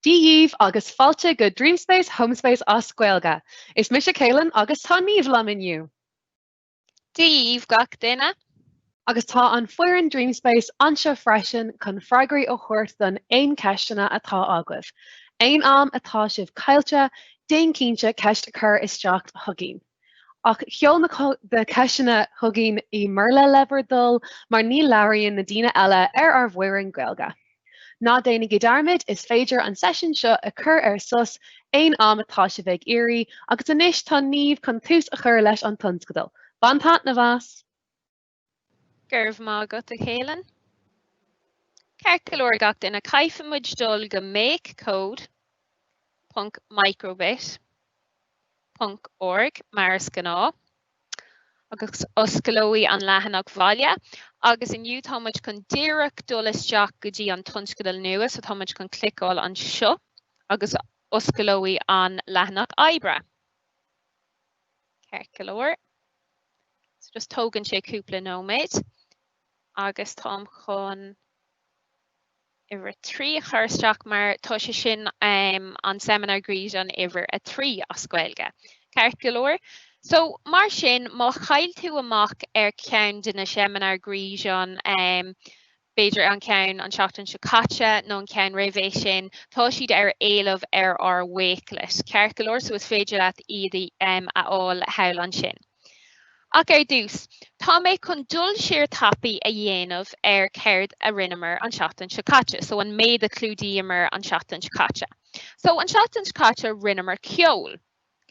Díomh agus fáilte go DreamSpace HomeSpace as Gaeilge. Is mis a céileann agus tá níomh lam inniu. Díomh gach duine. Agus tá an foinn DreamSpace anseo freisin chun freigraí ó chuirt don aon ceistena atá agah. Aon am atá sibh caiilte, déon cínte ceist a chur isteach thuginn. Ach cheol na ceistena thuginn I murla lebardul mar ní leabharíonn na daoine eile ar bhuireann Gaeilge. Ná déananig go darmid is féidir an session seo a chur ar sus aon am atá si bheith iarraí agus inis tá níomh chun tús a chur leis an tunscadal. Bantá na bhas. Gurb má go a chéileann. Ceirceoir gach duine caiifemuid dul go makecode.microbit.org mar scaná agus oscailóí an leathanach bhaile, agus inniu támuid chun díreach dul isteach go dtí an tunscadal nua, so támuid chun clicáil an seo agus oscailóí an leathanach oibre. Ceirceoir. So just tógann sé cúpla nóméid, agus tám chun iver 3 chuirsteach mar tá sé sin an seimineár gréasáin an iver a 3 as Gaeilge. Ceirceoir. So mar sin má chail tú amach ar ceann de na seimineár gréasáin beidir an ceann an seachtain seo caite nó an ceann réimh sin, tá siad ar éileamh ar wakelet. Ceirceoir, so is féidir leat iad aáil heil an sin. Ach ar dús, tá mé chun dul siar tapaí a dhéanamh ar céird a rinnemer an seachtain seo caite, so an méad a clúdaíomer an seachtain seo caite. So an seachtain seo caite rinnemer ceol.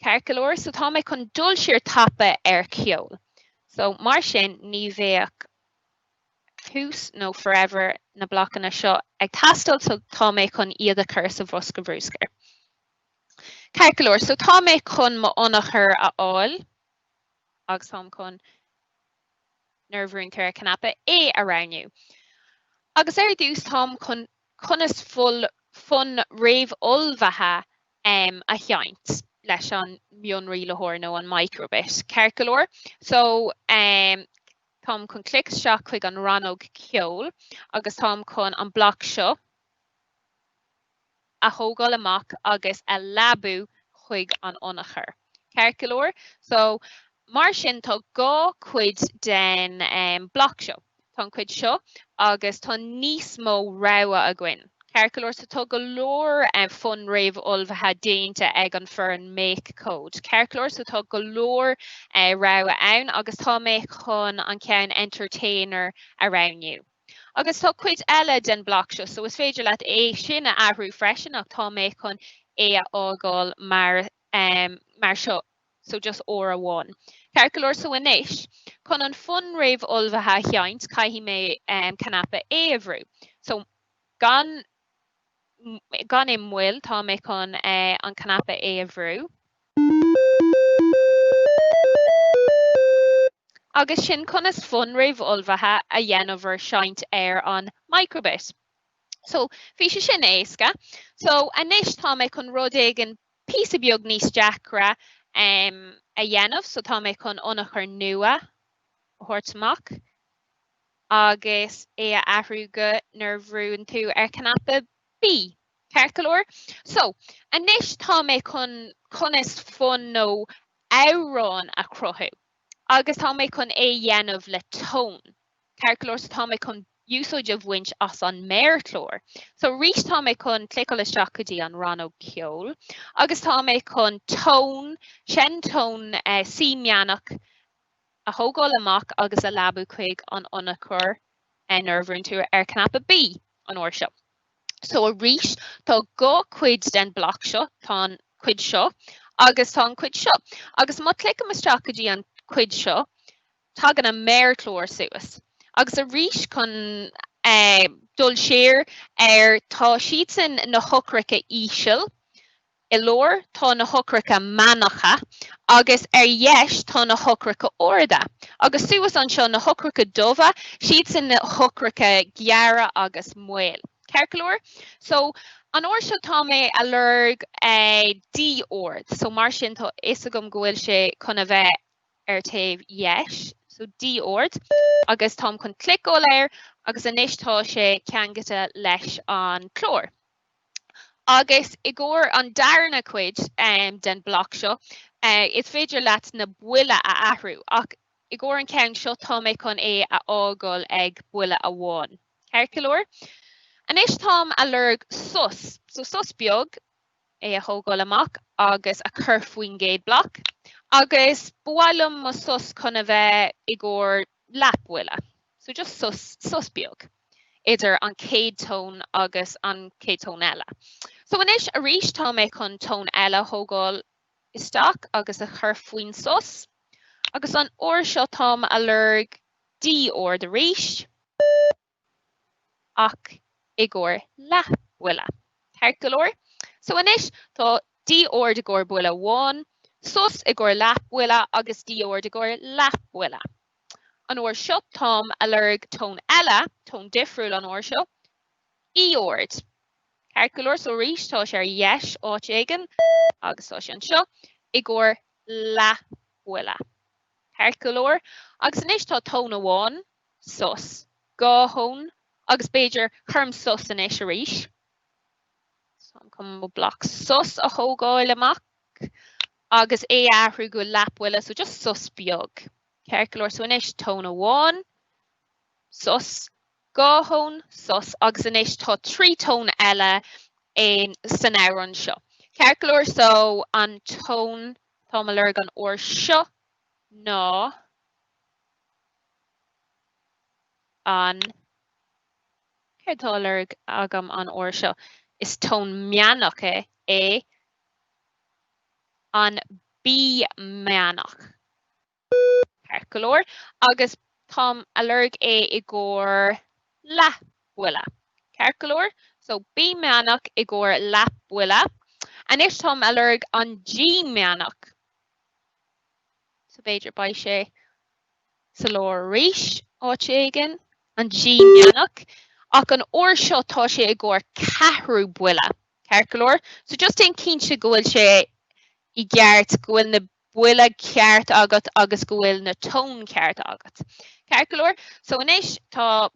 Ceirceoir, so tá mé chun dul siar tapa ar ceol. So mar sin ní bhéach thuús nó forever na blochanna seo ag tastal, so tá mé chun iad a chur sa bhosca bhrúscar. Ceirceoir, so tá mé chun mo onachar a áil, agus tá chun nervún tar a canapa around. Agus ar dús tá chun conas foinn réamhlódálaithe a cheint leis an mionraí lethóir nó an microbit. Ceirceoir, so tám chun clic seach chuig an ranóg ceol, agus tám chun an bloc seo a thógáil amach agus a labú chuig an onachar. Ceirceoir, so mar sin tá gá cuid den bloc seo. Tá cuid seo agus tá níos mó rogha a gcuin. Ceirceoir, so tá go leor foinn réamhlódálaithe déanta ag an fearr Makecode. Ceirceoir, so tá go leor rogha ann agus tá mé chun an ceann entertainer around you. Agus tá cuid eile den bloc seo, so is féidir leat sin a ahrú freisin ach tá mé chun a ágáil mar seo, so just óra bháin. Ceirceoir, so inis, chun an foinn réamhlódálaithe cheint caithfí mé canapa bhrú. So gan imhfuil tá mé chun an canapa bhrú. Agus sin conas foinn réamhlódálaithe a dhéanamh seint ar an microbit. So bhí sé sin éasca. So inis tá mé chun rud ag an píosa beag níos deacra a dhéanamh, so tá mé chun onachar nua thuirteach agus a ahrú go nervún tú ar canapa B. Ceirceoir. So inis tá mé chun conas foinn nó amhrán a cruthú. Agus tá mé chun dhéanamh le tón. Ceirceoir, so tá mé chun úsáid a bhaint as an méirchlór. So rís tá mé chun clical isteach go dtí an ranóg ceol. Agus tá mé chun tón, sin tón seimineánach a thógáil amach agus a labú chuig an onachar nervún tú ar canapa B an uair seo. So a rís tá gá cuid den bloc seo, tá cuid seo, agus tá cuid seo. Agus má clicam isteach go dtí an cuid seo, tá gan a méirchlór suas. Agus a rís chun dul siar ar tá siad san na hocracha íseal, I leor tá na hocracha manacha, agus ar dheis tá na hocracha orda. Agus suas an seo na hocracha dómha, siad san na hocracha geara agus muil. Ceirceoir, so an uair seo tá mé a lurg D ord, so mar sin tá is agam go bhfuil sé chun a bheith ar taobh dheis. So D ord, agus tám chun clicáil air, agus inis tá sé ceangata leis an chlór. Agus I gcóir an darna cuid den bloc seo, is féidir leat na buile a ahrú, ach I gcóir an ceann seo tá mé chun é a ágáil ag buile a bháin. Ceirceoir? Anis tám a lurg sus, so sus beag é a thógáil amach agus a chur faoin géad bloc, agus buailm mo sus chuna bheith I gcóir leat buile, so just sus beag. Idir an céad tón agus an céad tón eile. So anis a rís tá mé chun tón eile thógáil isteach agus a chur faoin sus, agus an uair seo tám a lurg D or de rís ach I gcóir leat buile. Ceirceoir? So anis tá D or de gcóir buile 1, sus I gcóir leat buile agus D or de gcóir leat buile. An uair seo tám a lurg tón eile, tón difriúil an uair seo, I ord. Ceirceoir, so rís tá sé ar yes áit éigean agus tá sé an seo I gcóir leat buile. Ceirceoir, agus anis tá tón amháin, sus, gáthón, agus beidir chum sus anis a rís. So I'm coming with block sus a thógáil amach, agus é ahrú go leat buile, so just sus beag. Ceirceoir, so anis tón amháin, sus, gáthón, sus, agus anis tá trí tón eile in san éireann seo. Ceirceoir, so an tón tá a lurg an uair seo ná an céir tá lurg agam an uair seo is tón meánach é an bí meánach. Ceirceoir, agus tám a lurg é I gcóir leat buile. Ceirceoir, so bí meánach I gcóir leat buile. Anis tám a lurg an G meánach. So beidir ba sé sa leor rís áit éigean an G meánach, ach an uair seo tá sé I gcóir ceathrú buile. Ceirceoir, so just in cínse go bhfuil sé I gceart go bhfuil na buile ceart agat agus go bhfuil na tón ceart agat. Ceirceoir, so anis tá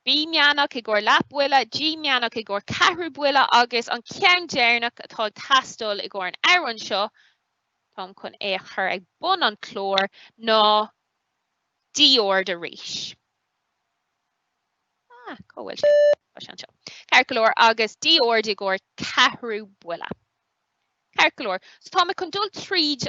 bí meánach I gcóir leat buile, G meánach I gcóir ceathrú buile agus an ceann déarnach atá tastal I gcóir an éireann seo, tám chun é chur ag bun an chlór ná D or de rís. Cóhfuil sé. Ceirceoir agus D or de gcóir ceathrú buile. Ceirceoir, so tá me chun dul tríd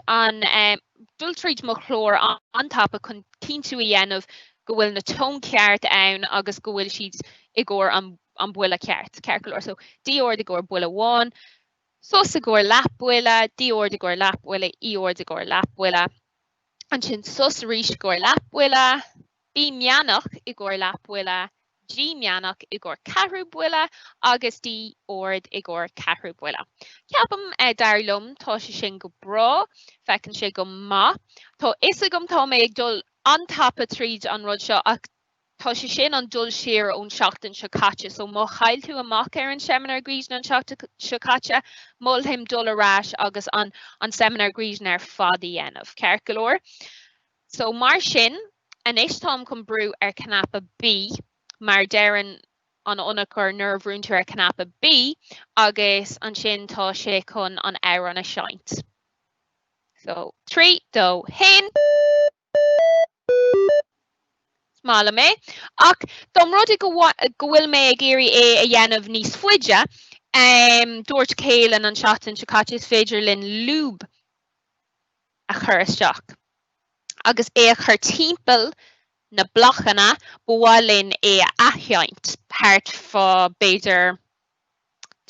mo chlór an tapa chun cínú I dhéanamh go bhfuil na tón ceart ann agus go bhfuil siad I gcóir an buile ceart. Ceirceoir, so D or de gcóir buile 1, sus I gcóir leat buile, D or de gcóir leat buile, I or de gcóir leat buile. An sin sus rís gcóir leat buile, bí meánach I gcóir leat buile, G meánach I gcóir ceathrú buile, agus D ord I gcóir ceathrú buile. Ceapam darlumm tá sé sin go bra, fecinn sé go maith. Tá isagam tá mé ag dul an tapa tríd an rud seo ach tá sé sin an dul siar ón seachtain seo caite, so má chail tú amach ar an seimineár gríosan an seachtain seo caite, mollim dul arás agus an seimineár gríosan ar fad I dhéanamh. Ceirceoir. So mar sin, anis tám chun brú ar canapa B, mar dearan an ionachar nervhrúntar ar canapa B, agus an sin tá sé chun an éireann a seint. So 3, 2, 1. Mála mé, ach dom rud go bhfuil mé ag éirí é a dhéanamh níos fuide, dúirt céilean an seachtain seo caite is féidir linn lúb a chur isteach. Agus é a chur timpeall na blochanna bhuailinn é a aithsheint, thart fá beidir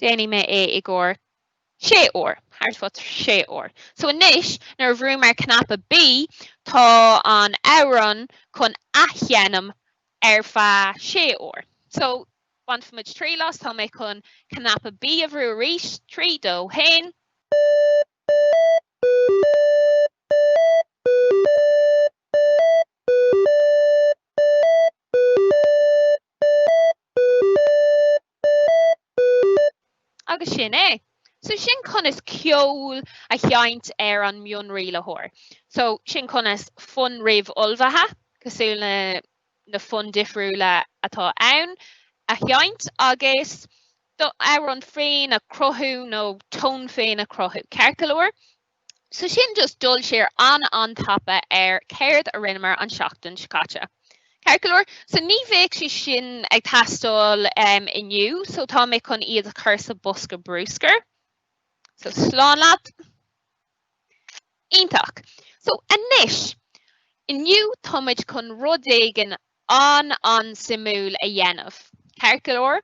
déanaí mé é I gcóir 6 uair. Thart 6 uair. So anis, nar bhrú mar canapa B, tá an éireann chun aithsheanam ar feadh 6 uair. So, banfamid trí las, tá mé chun canapa B a bhrú arís, 3, 2, 1. Agus sin é. So sin conas ceol a cheint ar an mion riile thóir. So sin conas foinn réamhlódálaithe, cosúil na foinn difriúla atá ann, a cheint agus Aaron féin a crothú nó tón féin a crothú. Ceir so sin just dul sér an tapa céird a rinnemer an seachtain scáte. Ceir so ní bhéh si sin ag tastal inniu, so tá mé chun iad a chur sa bosca brúscar. So slán leat. Ítach. So anois, inniu táid chun rud éigean an simúl a dhéanamh. Ceir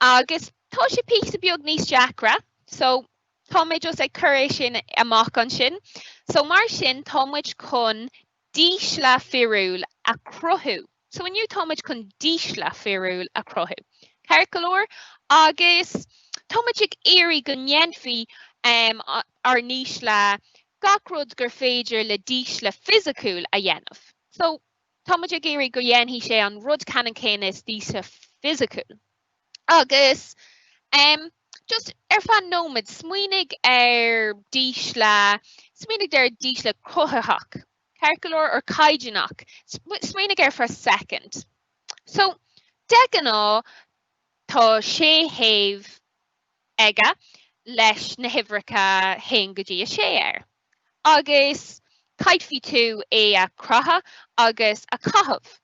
agus tá sé píosa beag níos deacra, so táid just ag curéis sin amach an sin. So mar sin táid chun dísle fiúil a crothú. So inniu táid chun dísle fiúil a crothú. Ceir agus táid ag éirí go ngeanfaí ar níos le gacrod gur féidir le dísle physicúil a dhéanamh. So táid ag éirí go dhéanhí sé an rud canan céine is dísle physicúil. Agus just fan nóid smuoinnig dísle crothaach. Ceir or caidineach. Smuoinnig for a second. So degan tá sé héh aige leis na hibhreacha hain go dtí a sé agus caithfí tú a crotha agus a chomh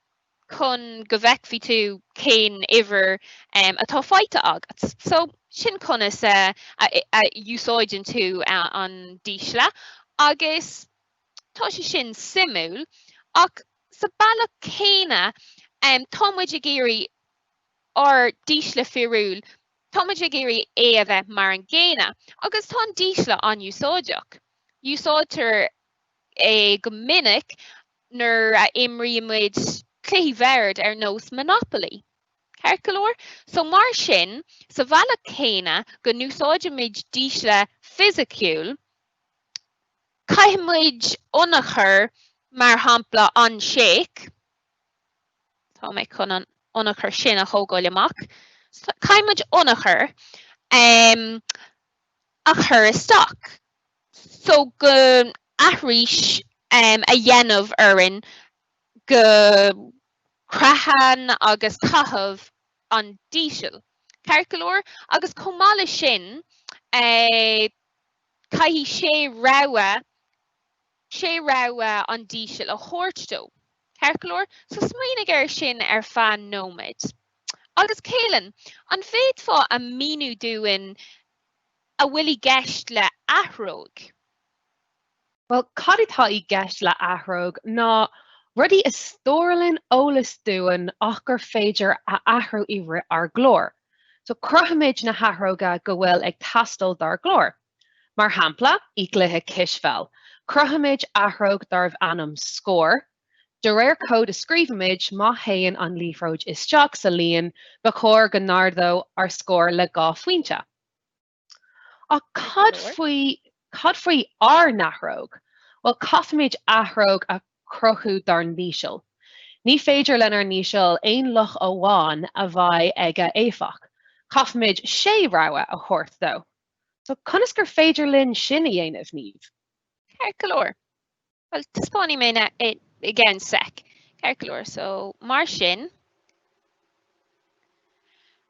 chun go bhheicfí tú cén ihir atá fáite agat. So sin conas úsáideann tú an dísle agus tá sé sin simúl ach sa balla céine táid ag éirí ar dísle fiúil táid ag éirí a bheith mar an ggéine agus tá dísle an úsáideach. Úsáidtar go minic nuair imríomid cluichí bhéard ar nós Monopoly. Ceir so mar sin sa bhalla céine go úsáideamid dísle physiciúil caiimiid ionachar mar hampla an séic. Tá mé chun an ionachar sin a thógáil amach. Caiimiid ionachar a chur isteach. So go aithríos a dhéanamh airinn go crathan agus chomh an dísel. Ceir agus comála sin caithí sé rogha an dísel a thuirtó. Ceir so smuoinnig sin fan nóid. Agus céileann, an féad fá a míú dúin a bhfuil gceist le athróg. Well, cadítá I gceist le athróg ná rudí is stórlinn ólas dúin ach gur féidir a athrú ihre ar glór. So crothaimid na hathróga go bhfuil ag tastal dar glór. Mar hampla, I gluthe cisfeil. Crothaimid athróg darbh anam scór. De réir cód a scríbhamid má haon an líomhróid isteach sa líon ba chóir go nardó ar scór le gá fuinte. Ach cad faoi ar nathróg? Well, caithimid athróg a crothú dar nísel. Ní féidir lenar nísel aon luch amháin a bhaid aige éfach. Caithimid sé rogha a thuirt dó. So conas gur féidir linn sin I dhéanamh níomh. Ceir well, taspáinní mé again sec. Ceir so mar sin.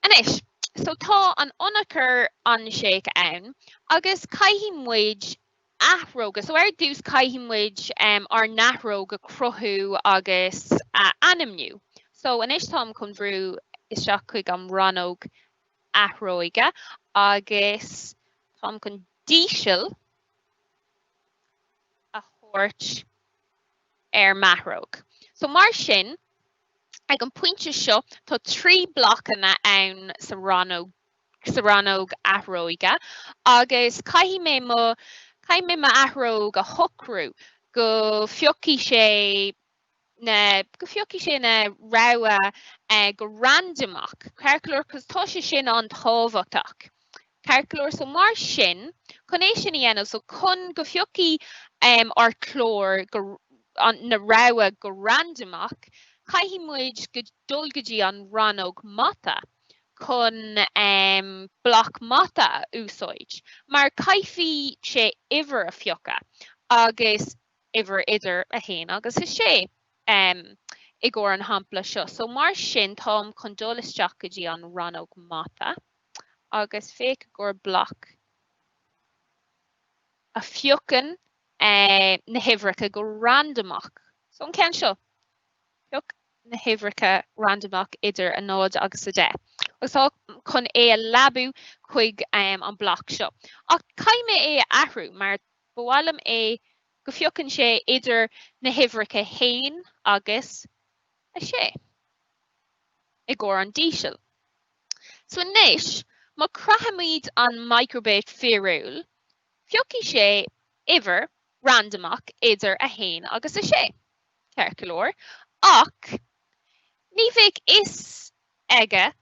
Anois, so tá an ionachar an séic ann, agus caithimid athróga, so dús caithimid ar nathróg a crothú agus animniu. So anois tám chun bhrú isteach chuig an ranóg athróige agus tám chun dísel a thuirt ar mathróg. So mar sin, ag an pointe seo tá trí blochanna ann sa ranóg athróige agus caithí mé mo athróg a thucrú go fioci sé na rogha go randomach. Ceir cos tá sé sin an tábhachtach. Ceir so mar sin chun é sin dhéanamh so chun go fioci ar chlór na rogha go randomach caithimid go dul go dtí an ranóg mata chun bloc mata úsáid. Mar caithfí sé ihir a fiocha agus ihir idir a hain agus is sé I gcóir an hampla seo. So mar sin tám chun dul isteach go dtí an ranóg mata agus féic gur bloc. A fiocin na hifrica go randomach. So an cean seo. Fioc na hifrica randomach idir a nád agus a de. Agus tá chun é a labú chuig an bloc seo. Ach caiime é ahrú mar bhhailm é go fiocin sé idir na hifrica hain agus a sé. I gcóir an díseal. So inis, má crahamid an microbit fearr, fioci sé iver randomach idir a hain agus a sé. Cerculóir. Ach, ní bheidh is aige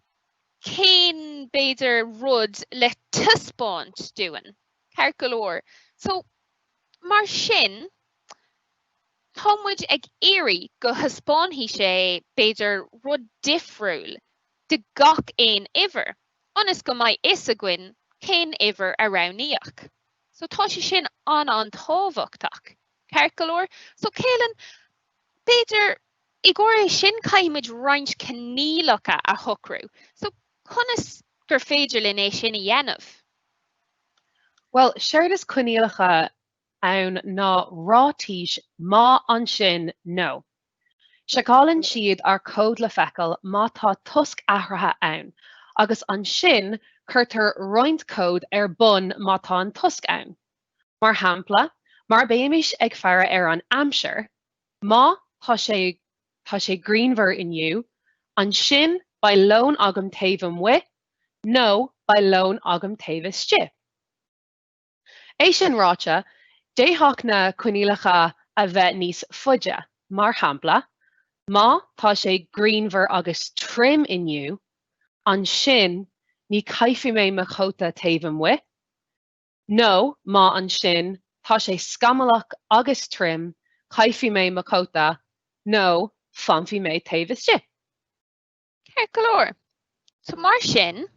cén beidir rud le tuspáint dúin. Cerculóir. So, mar sin, támuid ag éirí go thuspáinthí sé beidir rud difriúil de gach éon iver. Onas go mai is a gcuin cén iver a raníoch. So tá sé sin an tábhachtach. Cerculóir. So céilean beidir I gcóir sin caiimid roinnt cnílacha a thucrú. So conas gur féidir linn é sin a dhéanamh. Well, séir is cnílacha ann ná rátíis má an sin nó. Seálann siad ar cód le feicil má tá tusk ahratha ann, agus an sin chuirtar roinnt cód ar bun má tá an tusk ann. Mar hampla, mar béimiis ag fearr ar an amsir, má tá sé greenver inniu, an sin by lón agam taobh wi, nó by lón agam taobh sti. É sin ráte, déthach na cnílacha a bheith níos fuide, mar hampla, má tá sé greenver agus trim inniu, an sin ní caifi mé Makecode taobh wi, nó má an sin tá sé scamalach agus trim, caifi mé Makecode, nó fanfi mé taobh sti. Cerculóir. So mar sin,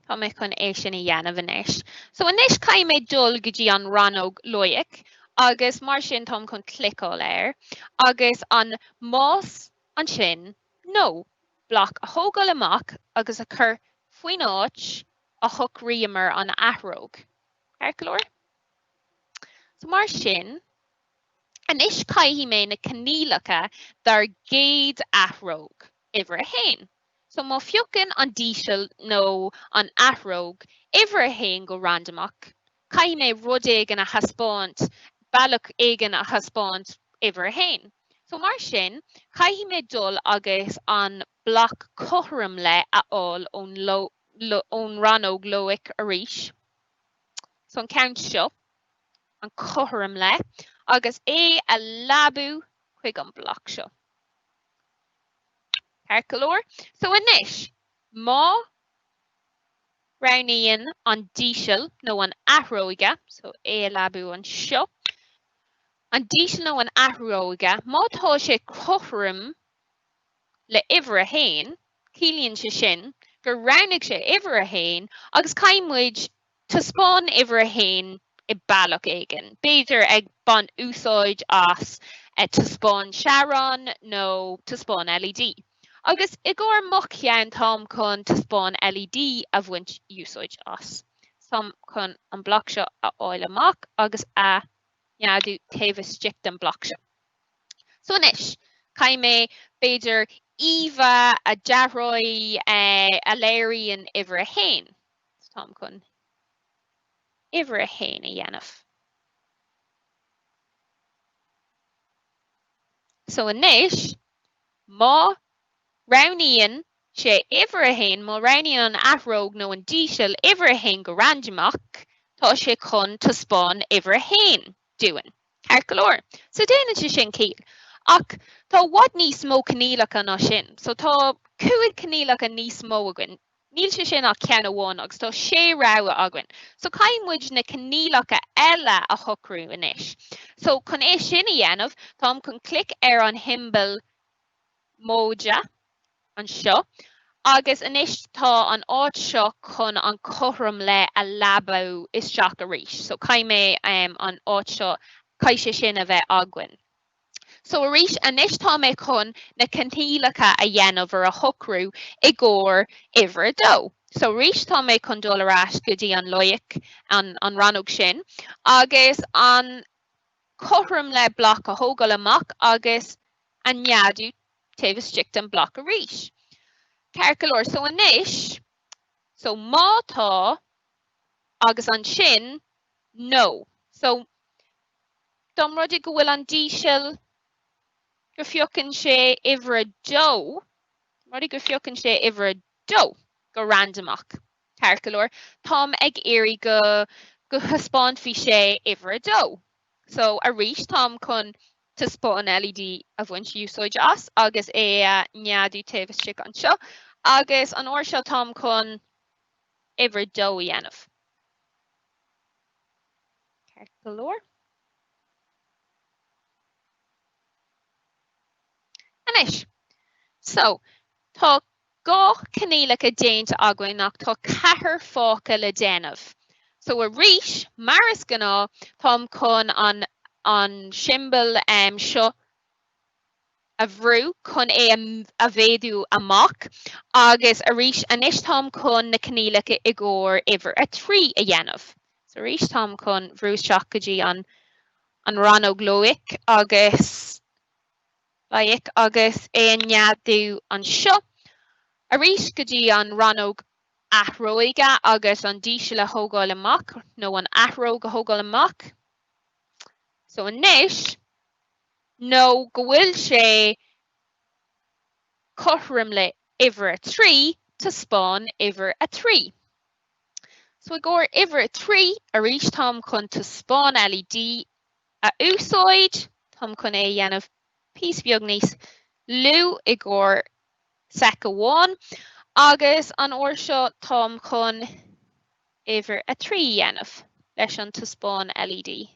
tá mé chun é sin a dhéanamh inis. So inis caiim dul go dtí an ranóg loic, agus mar sin tom chun clicáil air, agus an más an sin, nó, bloc a thógáil amach agus a chur faoin áit a thuc riamar an athróg. Cerculóir. So mar sin, inis caithí mé na cnílacha dar géad athróg iver a hain. So má fiocin an díseal nó an athróg iver a hain go randomach, caithí mé rud éigean a haspáint, bailach éigean a haspáint iver a hain. So mar sin, caithí mé dul agus an bloc cothram le a all ón ranóg loic a ríis. So an count seo, an cothram le, agus é a labú chuig an bloc seo. Cerculóir. So inis, má raníonn an díseal nó an athróige, so é a labú an seo. An díseal nó an athróige, má tá sé cothram le iver a hain, cílíonn sé sin, gur ranig sé iver a hain, agus caiimmuid tuspáin iver a hain I bailach éigean. Beidir ag ban úsáid as tuspáin Sharon nó tuspáin LED. Agus I gcóir muc cheann tám chun tuspáin LED a bhaint úsáid as. Sam chun an bloc seo a áil amach agus a neadú taobh sticht an bloc seo. So inis, caithim mé beidir Eva a dearóid a léiríonn iver a hain. Tám chun iver a hain a dhéanamh. So inis, má raníonn sé iver a hain, má raníonn an athróg nó an díseal iver a hain go randomach, tá sé chun tuspáin iver a hain dúin. Cerculóir. So déanann sé sin cíl. Ach tá wad níos mó cnílacha ná sin. So tá cuaig cnílacha níos mó agan. Níl sé sin ach ceann amháin agus tá sé rá agan. So caiimmuid na cnílacha eile a thucrú inis. So chun é sin a dhéanamh, tám chun clic ar an himbal móide an seo, agus inis tá an áit seo chun an cothram le a labú isteach a ríis. So caiim mé an áit seo caiith sé sin a bheith agan. So a ríis inis tá mé chun na cnílacha a dhéanamh ar a thucrú I gcóir iver a dó. So rís tá mé chun dul arás go dtí an loic an ranóg sin, agus an chomh le bloc a thógáil amach agus an neadú taobh strict an bloc a rís. Ceir go leor, so anois, so má tá agus an sin no. So dom rudig go bhfuil an díseal go fiocann sé uimhre dó, rudig go fiocann sé uimhre dó go randomach. Ceir go leor, Tom ag éirí go thuspáin fi sé uimhre dó. So a rís Tom chun tuspá an LED a bhain úsáide as agus é neadú taobh strict an seo, agus an uair seo Tom chun uimhre dó dhéanamh. Ceir go leor. Anois, so tá gá cineálach a déanta againn nach tá 4 fáca le déanamh. So a rís, mar is gná, Tom chun an symbol seo a bhrú chun é a bhéadú amach, agus a rís anois Tom chun na cineálacha i gcóir uimhre a 3 a dhéanamh. So rís Tom chun bhrúisteach go dtí an ranóg loic agus laik agus é neadú an seo. A rís go dtí an ranóg athróige agus an díseal a thógáil amach, nó an athróg a thógáil amach. So anois, nó go bhfuil sé chomh le uimhre a 3 tá spáin uimhre a 3. So I gcóir uimhre a 3 a rís Tom chun tá spáin LED a úsáid, Tom chun é dhéanamh pís beag níos lú i gcóir sec amháin, agus an uair seo Tom chun uimhre a 3 dhéanamh leis an tuspáin LED.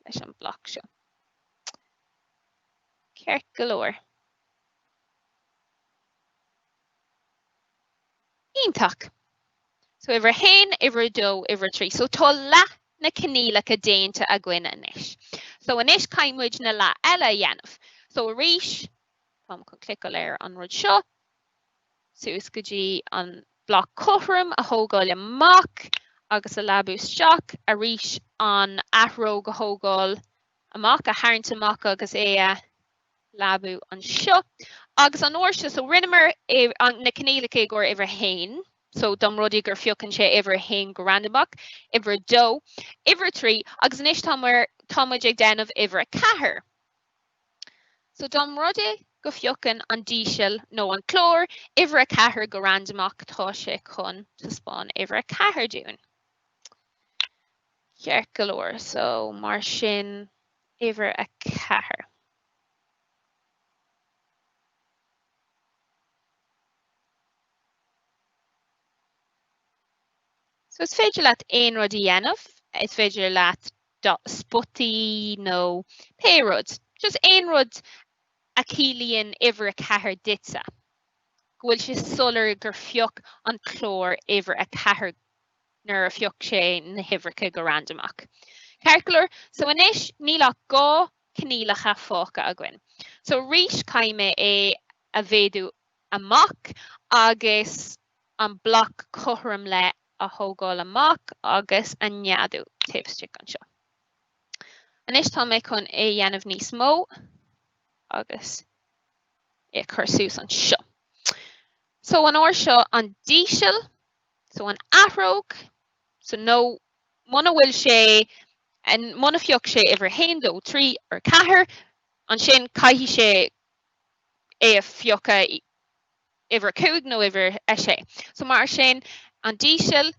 Leis an bloc seo. Ceir go leor. Ítach. So uimhre 1, uimhre 2, uimhre 3. So tá leat na cineálacha déanta a gcuine anois. So anois caimmuid na leat eile dhéanamh. So a rís, Tom chun clic léir an rud seo, suas go dtí an bloc chomh a thógáil amach, agus a labú isteach a rís an athróg a thógáil amach a tharraingt amach agus é labú an seo. Agus an uair seo, so rinnemer na cineálacha gcóir uimhre 1, so dom rudaí gur fiocann sé uimhre 1 go randomach, uimhre 2, uimhre 3, agus anois támuid ag déanamh uimhre 4. So dom rudaí go fiocann an díseal nó an clór, uimhre 4 go randomach tá sé chun tuspáin uimhre 4 dún. Ceir go leor, so mar sin uimhre a 4. So is féidir leat aon rud a dhéanamh, is féidir leat spotaí nó péród. Just aon rud a cílíonn uimhre 4 ditsa. Bhfuil sé sular gur fioc an clór uimhre a 4 nuair a fioc sé na huimhreacha go randomach. Ceir go leor, so anois níl gá cineálacha fáca a gcuin. So rís caime é a bhéadú amach agus an bloc chomh le a thógáil amach agus a neadú taobh strict an seo. Anois tá mé chun é dhéanamh níos mó agus é chur suas an seo. So an uair seo an díseal, so an athróg, so nó muna bhfuil sé an muna fioc sé uimhre 1, 2, 3 ar 4, an sin caithfí sé é a fiocha uimhre 5 nó uimhre sé. So mar sin an díseal,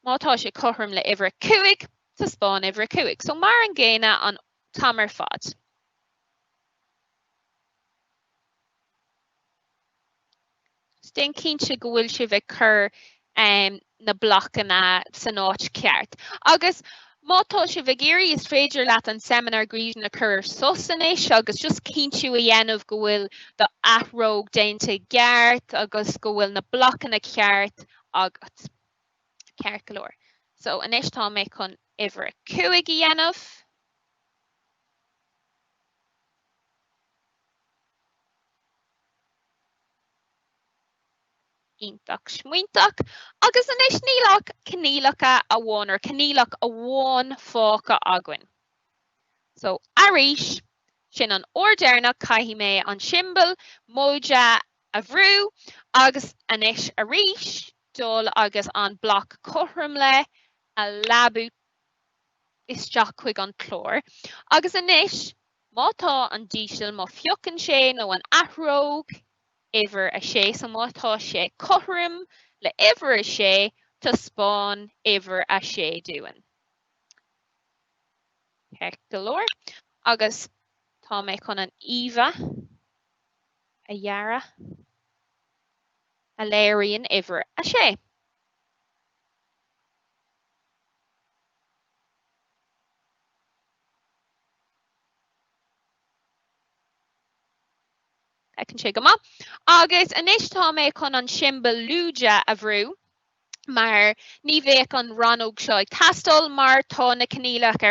mátá sé chomh le uimhre 5, tá spáin uimhre 5. So mar an ggéine an tamar fad. Stin cínte go bhfuil si bheith chur na blochanna san áit ceart. Agus mátá si bheith géirí is féidir leat an seimineár gríomh na chur sos anois, agus just cíntiú a dhéanamh go bhfuil do athróg déanta geart agus go bhfuil na blochanna ceart agat. Ceir go leor. So anois tá mé chun uimhre 5 a dhéanamh. ítach smuointach, agus inis nílach cnílacha a bháin ar cnílach a bháin fáca againn. So arís sin an ordearna caithí mé an simbal móide a bhrú agus inis arís dul agus an bloc chomh le a labú isteach chuig an chlór. Agus inis mátá an dísil má fiocan sé nó an athróg iver a sé sa mátá sé chomh le iver a sé tá spáin iver a sé dúin. Heck galore. Agus tá mé chun an Eva a dheara a léiríonn iver a sé. Ecinn sé go maith. Agus inis tá mé chun an simbal lúide a bhrú, mar ní bhéh an ranóg seo ag tastal mar tá na cnílacha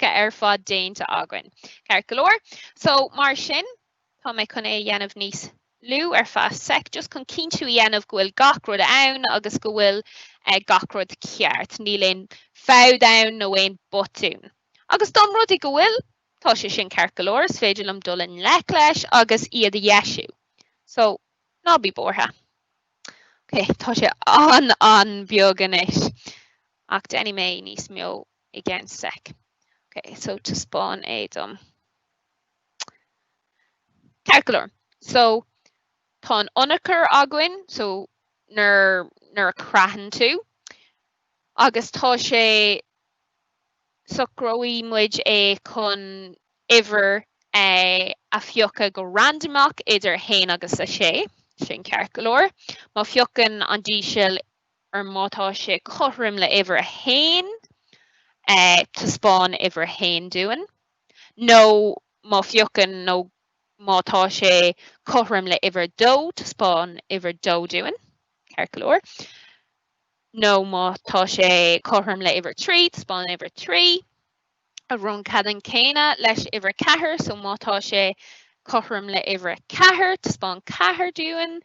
ar fad déanta againn. Ceart go leor. So mar sin tá mé chun é dhéanamh níos lú ar fas sec, just chun cinntiú dhéanamh go bhfuil gach rud ann agus go bhfuil gach rud ceart, ní léon fád ann nó éon botún. Agus dom rudaí go bhfuil tá sé sin ceart go leor, is féidir am dul in leis agus iad a dheisiú. So ná bí bortha. Okay, tá sé an beag inis. Ach déanaí mé níos meo i gceann sec. Okay, so to spáin é dom. Ceart go leor. So tá an ionachar againn, so nar a crathan tú. Agus tá sé socróimid é chun iver a fiocha go randomach idir hain agus a sé, sin ceart go leor. Má fiocan an dísil ar mátá sé chomh le iver a hain, tá spáin iver hain dúin. nó má fiocan nó mátá sé chomh le iver dó, tá spáin iver dó dúin, ceart go leor. nó mátá sé chomh le iver trí, tá spáin iver trí. A rún cadan céine leis iver cethair, so mátá sé chomh le iver cethair, tá spáin cethair dúin.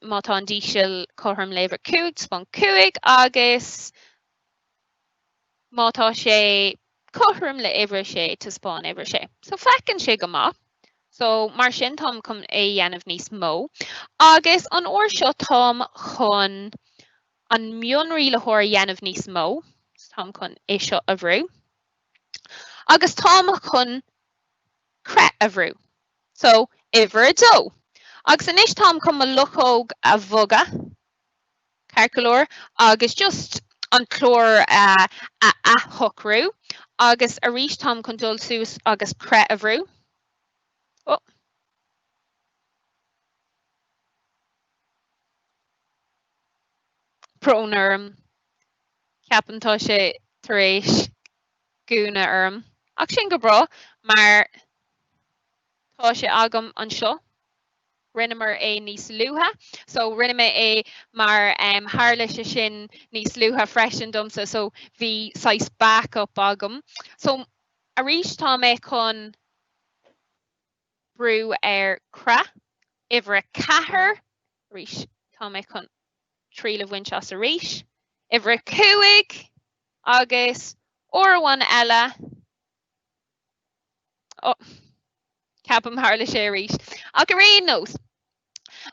Mátá an dísil chomh le iver cúig, tá spáin cúig, agus mátá sé chomh le iver sé, tá spáin iver sé. So fecinn sé go maith. So mar sin tám chun é dhéanamh níos mó. Agus an uair seo tám chun an mionraí le thóir dhéanamh níos mó. Tám chun é seo a bhrú. Agus tám chun cre a bhrú. So iver a dó. Agus inis tám chun a luchóg a bhoga. Ceart go leor. Agus just an chlór a thochrú. Agus arís tám chun dul suas agus cre a bhrú. Oh. Prónarm. Ceapantá sé tar éis gúna orm. Ach sin go bra, mar tá sé agam an seo. Rinnemer é níos luútha. So rinnemer é mar thar leis sin níos luútha freisin domsa, so bhí sais backup agam. So arís tá mé chun brú ar cra, iver a cethair, arís tá mé chun trí le bhaint as arís. Iver a cúig, agus orhain eile. Oh, ceapam thar leis sé arís. Ach ar aon nós.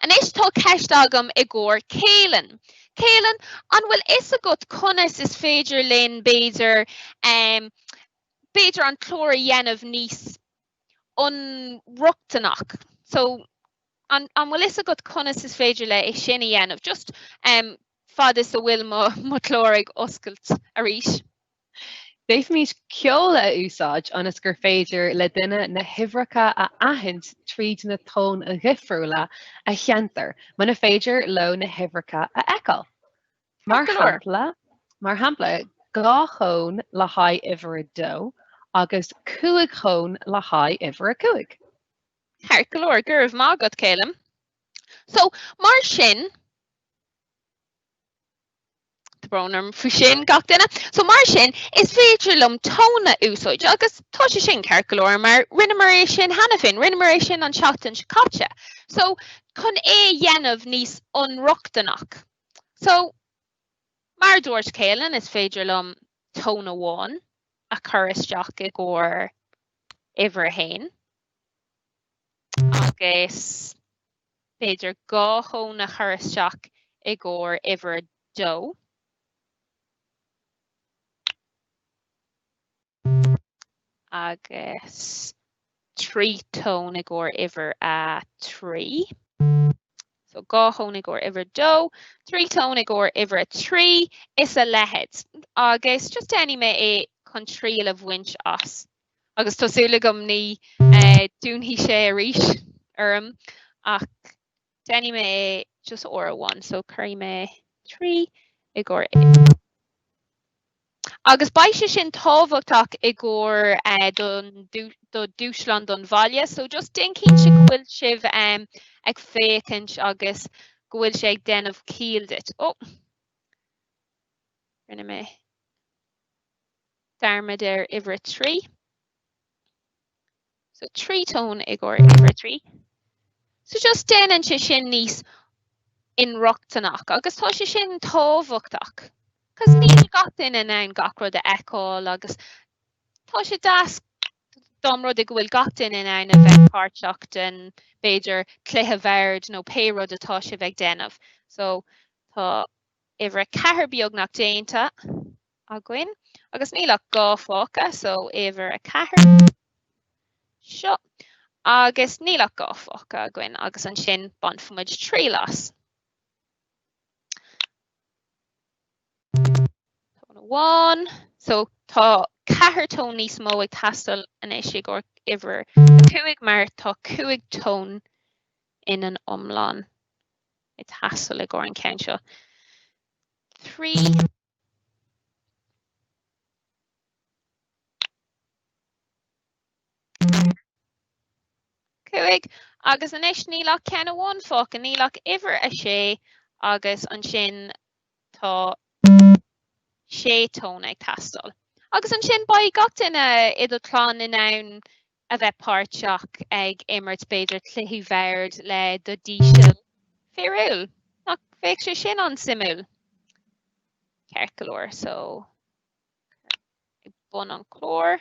Anis tá ceist agam i gcóir céilean. Céilean, an bhfuil is a gut conas is féidir linn béidir an chlór a dhéanamh níos unruachtanach. So an bhfuil is a gut conas is féidir le is sin a dhéanamh. Just fad is a bhfuil mo chlóraigh oscailt arís. Déif mís ceola a úsáid anas gur féidir le duine na himhreacha a aithint tríd na tón a ghifriúla a cheantar, mana féidir lo na himhreacha a eáil. Mar hampla, gá chón le haidh iver a dó, agus cúig chón le haidh iver a cúig. Ceart go leor, guribh má gad céilim. So mar sin, brónarm fu sin gach duine. So mar sin is féidir lom tóna úsáid agus tá sé sin ceircolóir mar rinne sin hena fin, rinne sin an seachtain se caite. So chun dhéanamh níos anreachtanach. So mar dúirt céileann is féidir lom tóna bháin a chur isteach I gcóir ihre hain. Agus féidir gá hóna chur isteach I gcóir ihre dó. Agus 3 tón I gcóir ihre a 3. So gá hóna I gcóir ihre dó, 3 tón I gcóir ihre 3 is a lehead. Agus just any me chun tríal a bhaint as. Agus tásúla gom ní dúnhí sé a rís ach any me just or 1, so curry me 3 I gcóir. Agus baise sin tábhachtach I gcóir do dúsland don bhaile, so just dincín si bhfuil sibh ag fécint agus bhfuil sé ag denmh cíaldit. Oh, rinne me darmad ihre 3. So 3 tón I gcóir ihre 3. So just déanann sé sin níos inreachtanach agus tá sé sin tábhachtach. Cos ní gach duine in gach rud a eáil agus tá sé das dom rud I bhfuil gach duine in a bheith páirteach den béidir cluiche bhard nó pe rud atá sé bheith déanamh. So tá ihre 4 beagnach déanta a gcuin agus níl gá fáca, so ihre 4 seo agus níl gá fáca a gcuin agus an sin banfuid 3 las. 1, so tá 4 tón níos mó ag tastal an éisi gcóir ihre 2 mar tá 2 tón in an omláin I tastal ag gcóir an ceann seo. 3 2 agus an éis nílach ceanna 1 fáca nílach ihre a sé agus an sin tá 6 tón ag tastal. Agus an sin ba gach duine idirláán in ann a bheith páirteach ag immert béidir cluiche bhard le do dísil fearr. Nach féic sé sin an simú. Ceircolóir, so ag bun an chlór.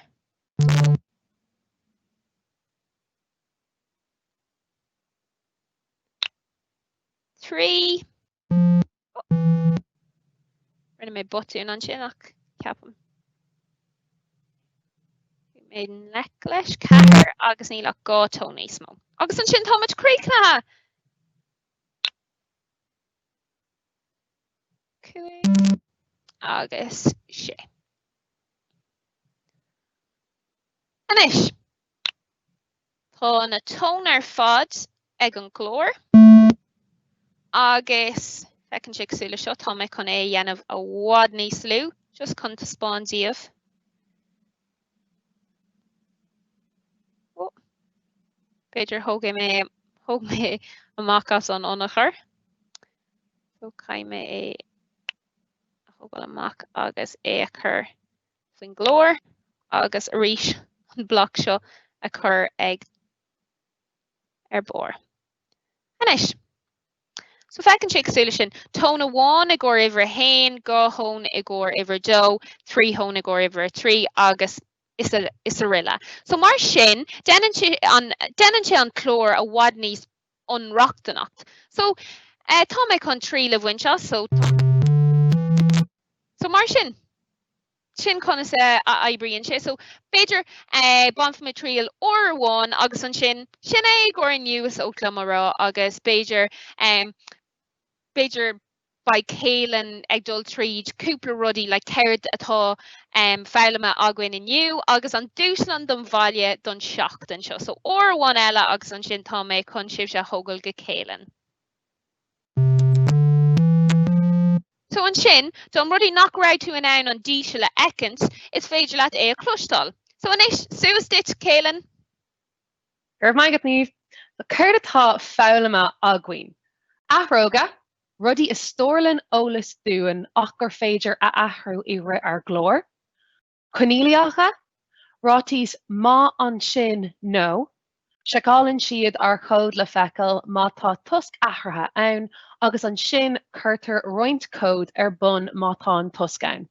Three. Rinne me botún an sin ach ceapam. Mé lech leis 4 agus nílach 2 tón níos mó. Agus an sin táid críicnathe. 2 agus 6. Anis. Tá na tón ar fad ag an chlór. Agus fecinn sé agsúla seo tá mé chun dhéanamh a bhád níos lú, just chun taspáin díobh. Beidir thug mé amachchas an ionachar. So caiim mé thugil amach agus a chur faoin glór agus arís an bloc seo a chur ag ar bór. Anis. So fecinn sé agsúla sin tóna 1 ag gcóir ihre hain, 2 tón ag gcóir ihre dó, 3 tón ag gcóir ihre 3 agus is a rilla. So mar sin, déanann sé an chlór a bhád níos anreachtanach. So tá mé chun 3 le bhaint seo, so mar sin conas a eibríonn sé. So féidir banfa tríal or 1 agus an sin é gcóir inniu is ócla marrá agus béidir by céileann ag dul tríd cúpla rudaí le céird atá fearrlaime againn inniu agus an dúsland don bhaile don seachtain seo. So or 1 eile agus an sin tá mé chun sibh se thógáil go céileann. So an sin, don rudí nach raibh tú in ann an díise le eicint is féidir leat a clúistal. So anis suas dit céileann? Gur mai go níomh, the céird atá fearrlaime againn. Athróga, rudí is stórlinn ólas dúin ach gur féidir a athrú i ri ar glór. Coníliacha, rátís má an sin nó, seálann siad ar chód le feiceáil má tá tusk athraithe ann agus an sin chuirtear roint cód ar bun má tá an tusk ann.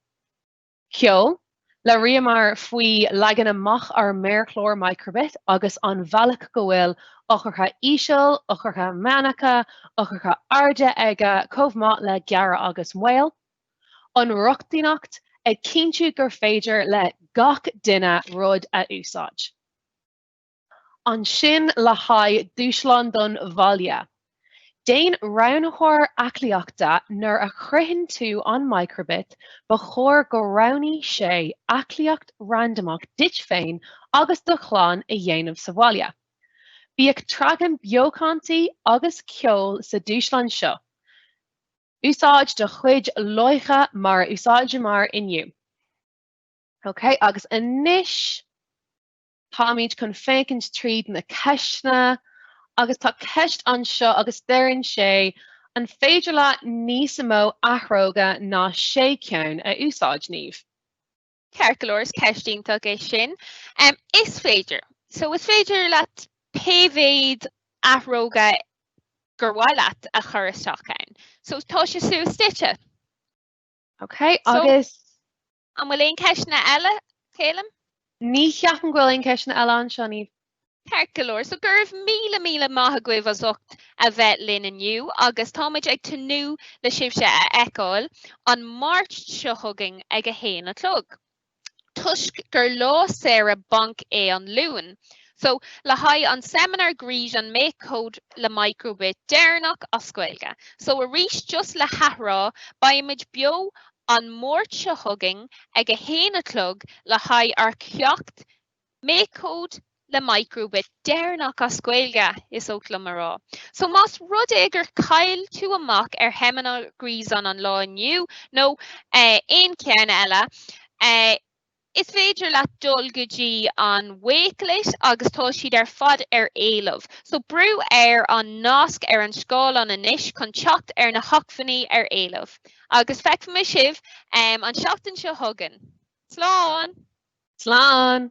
Ceol, le réamhlódálaithe faoi legan amach ar méarchlór microbit agus an bhealach go bhfuil ochorcha íseal, ochorcha meanacha, ochorcha airde aige chomh le gearra agus mhaol. An ruchtaíocht ag cinntiú gur féidir le gach duine rud a úsáid. An sin le haghaidh dúshlán don bhaile. Déan ranathóir aclaíochta nuair a chruitheann tú an microbit ba chóir go raibhní sé aclaíocht randomach duit féin agus do chláán i dhéanamh sa bhaile. Bíodh treagan beocántaí agus ceol sa dúshlán seo. Úsáid do chuid loiche mar úsáide mar inniu. Okay, agus inis táimid chun fécinn tríd na ceisna, agus tá ceist an seo agus d'éireann sé an féidir le níos mó athróga ná sé ceann a úsáid níomh. Ceirceoir ceistínta é sin. Is féidir. So is féidir le pévéid athróga gur bhfuil leat a chur isteach ann. So tá sé suas duite. Okay, agus an bhfuil éon ceisna eile, Céilem? Ní cheapan ghfuil éon ceisna eile an seo níomh. Ceirceoir, so gurbh míle maith agaibh as ucht a bheith linn inniu, agus táid ag tunú le sibse a eicáil an Máirt seo thugaing ag a héana clog. Tuisc gur lá séire banc é an luúin. So le haghaidh an seimineár gréasáin an Makecode le microbit déarnach a scoilge. So a rís just le hathrá baimid bio an Máirt seo thugaing ag a héana clog le haghaidh ar ceacht Makecode le microbit déarnach a scoilge is ócla marrá. So más rud é gur cail tú amach ar seimineár gréasáin an lá inniu, nó aon ceann eile, is féidir le dul go dtí an wakelet agus tá siad ar fad ar éileamh. So brú an nasc ar an scáil an inis chun teacht ar na hachfaní ar éileamh. Agus feicfim sibh an seachtain seo thugainn. Slán! Slán!